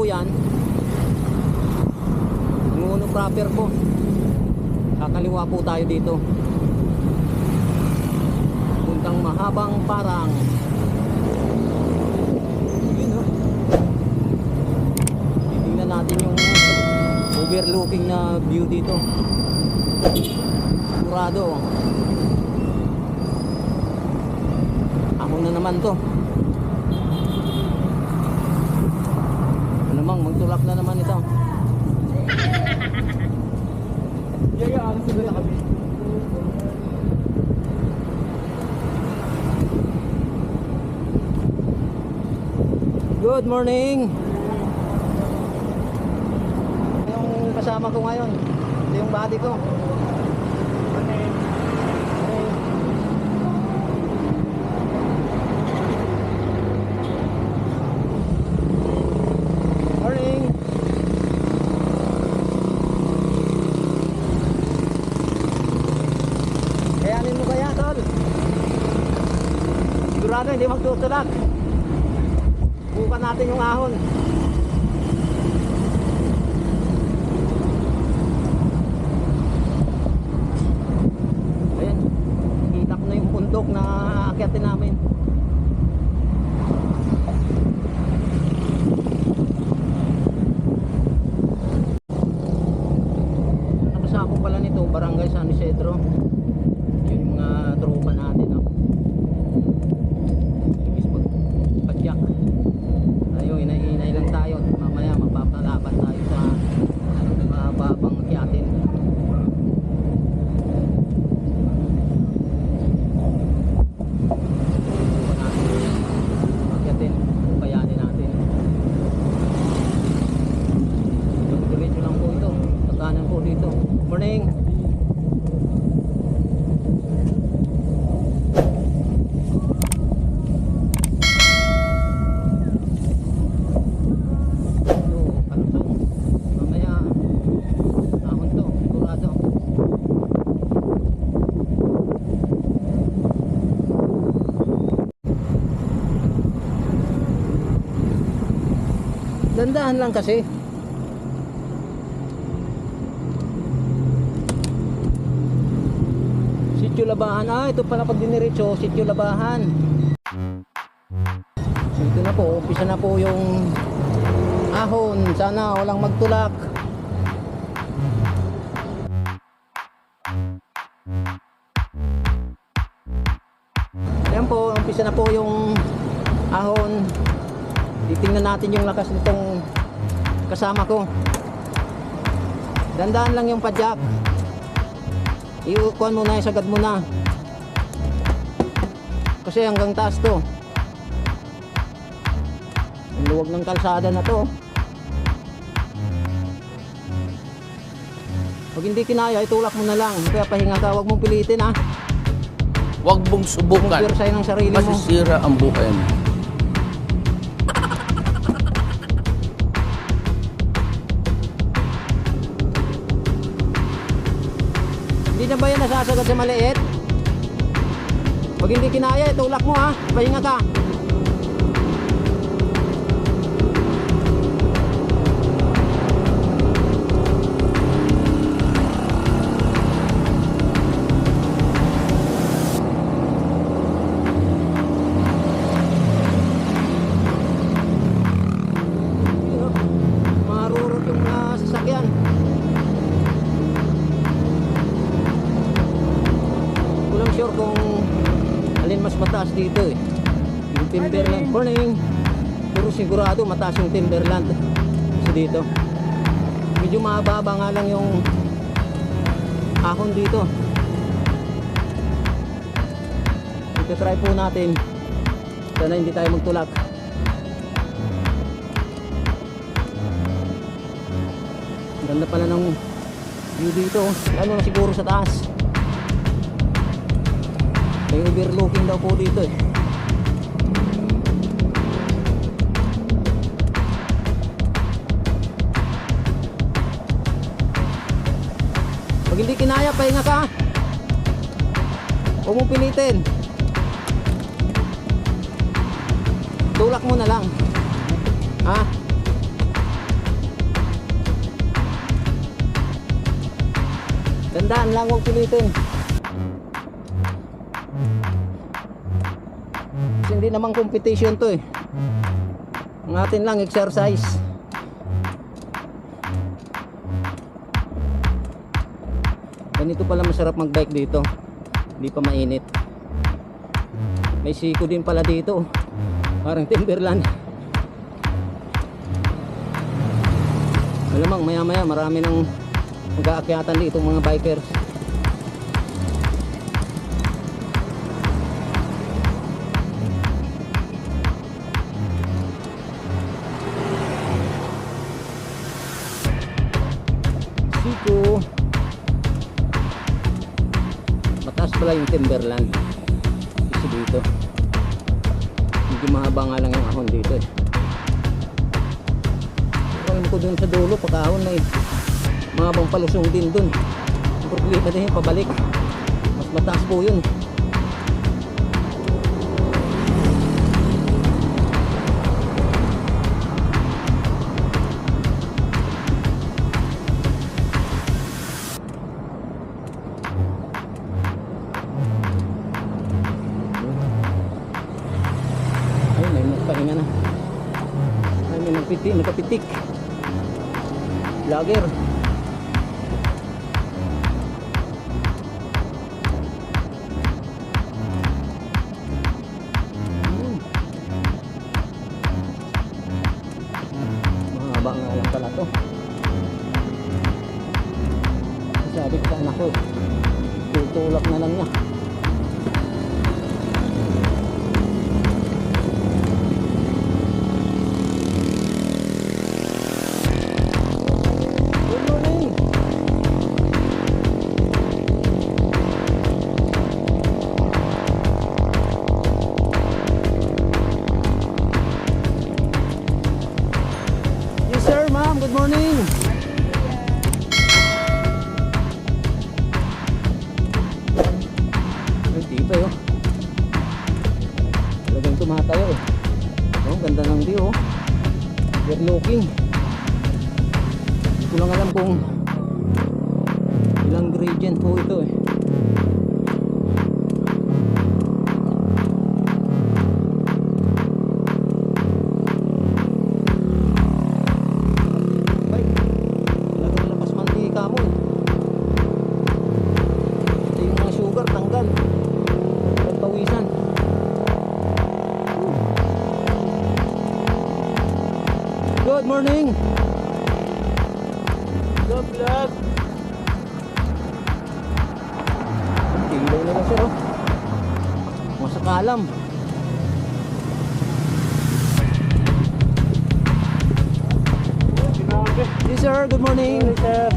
po yan. Nanguno proper po. Kakaliwa po tayo dito. Puntang Mahabang Parang. Yun o. Titingnan natin yung overlooking na view dito. Sigurado. Ako na naman to. Namang magtulak na naman ito. Good morning. Yung kasama ko ngayon, ito yung body ko. Morning. Kayanin mo kaya, tol? Sigurado hindi magtutulak. Bukan natin yung ahon. Ayan, kita ko na yung bundok na aakyatin namin. Nakasako pala nito, Barangay San Isidro. Yun yung mga tropa natin, no? Padyak. Tayo, inay lang tayo. Mamaya mapapalaban tayo sa mababang akyatin. Akyatin, kayanin natin. Diretso lang po ito. Pagkanan po dito. Morning. Dandahan lang kasi. Sitio Labahan. Ah, ito pala pag diniretso, Sitio Labahan. So, ito na po, umpisa na po yung ahon. Sana walang magtulak. Ayan po, umpisa na po yung ahon. Titingnan natin yung lakas nitong kasama ko. Dandaan lang yung padyak. Iukuan muna, isagad muna. Kasi hanggang taas to. Ang luwag ng kalsada na to. Pag hindi kinaya, itulak mo na lang. Kaya pahinga ka, huwag mong pilitin, ha. Huwag mong subukan. Huwag mong pirsay ng sarili mo. Masisira ang buhay mo. Hindi na ba yan nasasagad sa maliit? Pag hindi kinaya, itulak mo, ha. Pahinga ka. Marurot yung sasakyan. Walang sure kung alin mas mataas dito eh. Yung Timberland. Morning. Pero sigurado mataas yung Timberland. Kasi dito medyo mababa nga lang yung ahon dito. Ito try po natin. Sana hindi tayo magtulak. Ganda pala ng view dito. Ano na siguro sa taas. May overlooking daw po dito eh. Pag hindi kinaya, pahinga ka. Huwag mong pilitin. Tulak mo na lang. Ha? Dahan-dahan lang, huwag pilitin. Kasi hindi naman competition to eh. Ang atin lang exercise. Ganito pala masarap magbike dito. Hindi pa mainit. May siko din pala dito. Parang Timberland. Malamang maya maya marami nang mag-aakyatan dito mga bikers. Siko. Mataas pala yung Timberland. Kasi dito medyo mahaba nga lang yung ahon dito eh. Alam ko dun sa dulo pagkahon na eh, mahabang palusong din dun. Ang problema din yung pabalik, mas mataas po yun. Ayun, may magpahinga na. Ay, may nagkapitik. Vlogger. Mahaba nga lang pala to. Sabi ko sa anak ko, tutulak na lang niya. Good morning. Ay, tibay oh. Talagang tumatayo eh. Oh, ganda ng view oh. Good looking. Hindi ko lang alam kung ilang gradient po ito eh. Good morning. Vlog. Tingnan nila sir oh. Masakalam. Yes sir, good morning.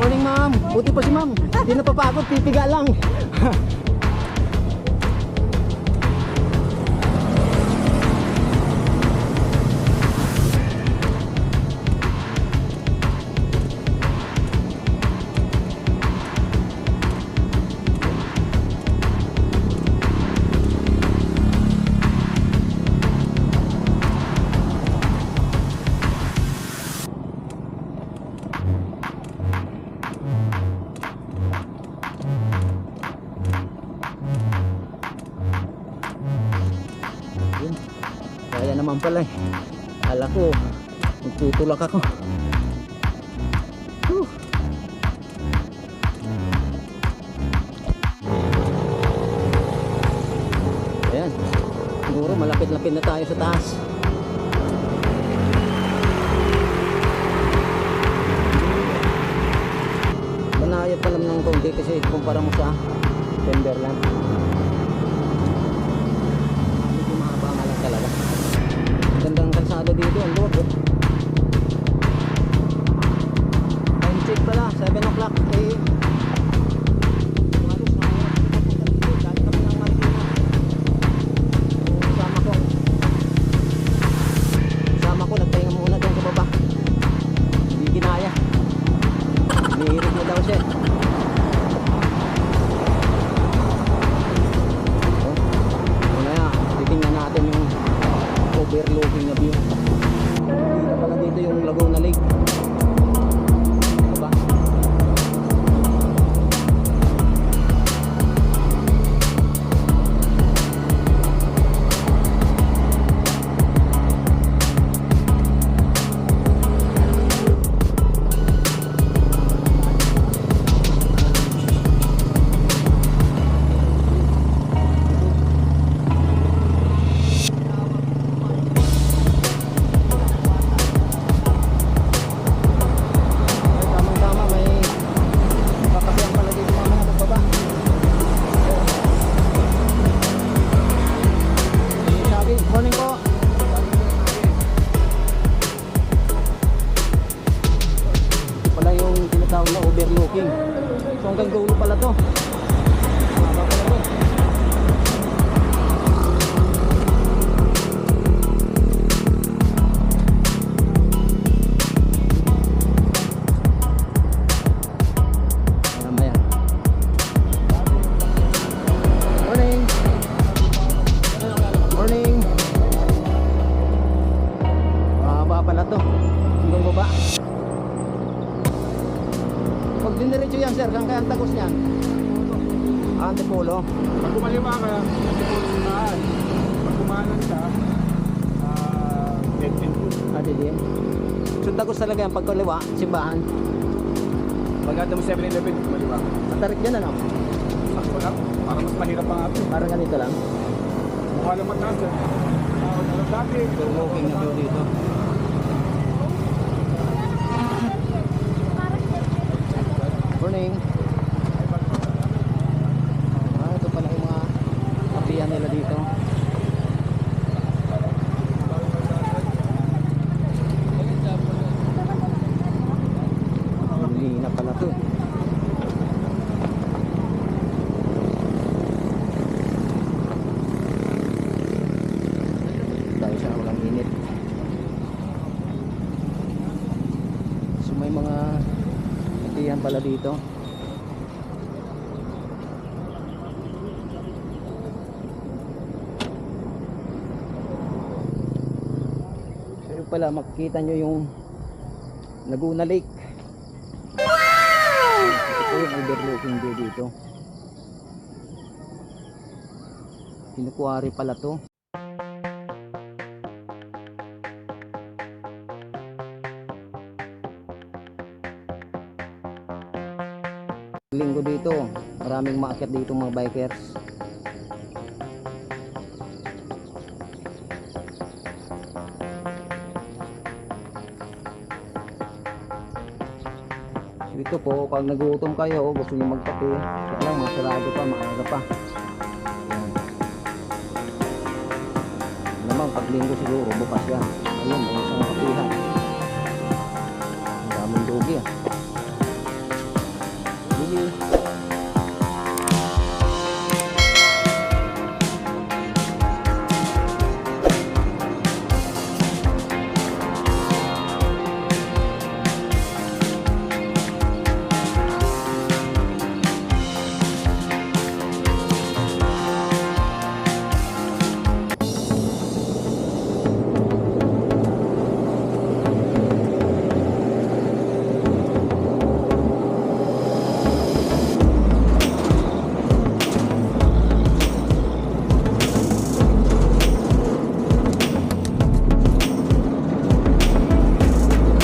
Morning ma'am. Buti pa si ma'am. Hindi napapagod, pipiga lang. Kaya naman pala eh. Kala ko magtutulak ako. Ayan. Siguro malapit-lapit na tayo sa taas. Banayad pa lang ng konti kasi kumpara mo sa Timberland. Talaga. Gandang kalsada dito, ang loob. Time check pala, 7 o'clock AM. Kasama ko, nagpahinga muna doon sa baba. Hindi kinaya. Nihirit na daw siya. Overlooking na view. Dito pala dito yung Laguna Lake. Diba? overlooking. So hanggang dulo pala to. Mahaba pala to. Mamaya. Morning. Morning. Mahaba pala to. Hanggang baba. Pag diniretso yan sir, saan kaya ang tagos niyan? Antipolo. Pag kumaliwa ka, hindi po sumaan. Pag kumanan ka, dead end po. Di. So tagos talaga yan pagkaliwa, simbahan. Pag mo 7-Eleven, kumaliwa ka. Matarik dyan ano? Sakto lang, para mas mahirap pa nga po. Parang ganito lang. Mukha lang mataas yan. Dati, Walking na view dito. Morning. Ito pala yung mga kapihan nila dito. Lina pala to. Tayo sa walang init. So may mga kapihan pala dito. So yun pala, makikita nyo yung Laguna Lake. Ito yung overlooking view dito. Kinukuwari pala to. Linggo dito, maraming maakyat dito mga bikers. So ito po, pag nagutom kayo, gusto niyo magkape, kaya lang mga sarado pa, maaga pa. Ayan. Naman, pag linggo siguro, bukas yan. Ayun, may isang kapihan. Ang daming lugi ah. Lugi.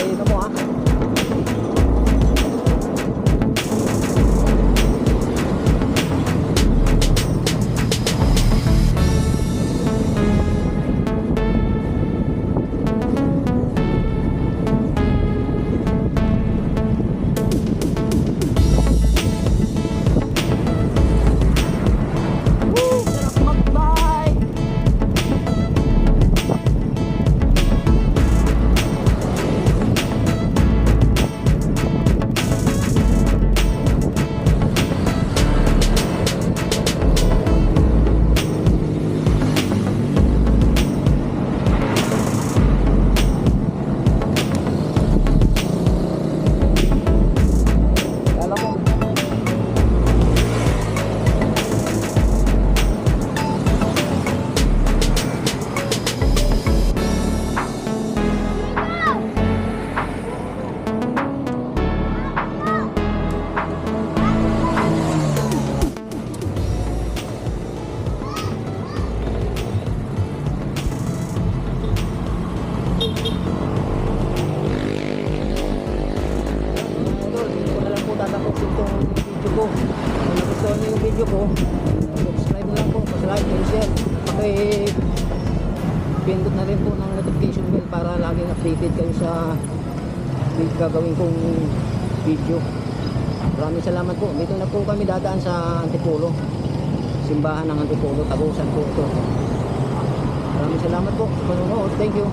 Ayun mo ah. Woo! Sarap mag-bike! Kala ko. Idol, dito ko na lang po tatapusin itong video ko. Kung nagustuhan niyo yung video ko, subscribe na lang po, like and share. Pindot na rin po ng notification bell para laging updated kayo sa gagawin kong video. Maraming salamat po. Dito na po kami dadaan sa Antipolo. Simbahan ng Antipolo, Tagusan po ito. Maraming salamat po sa panonood. Thank you.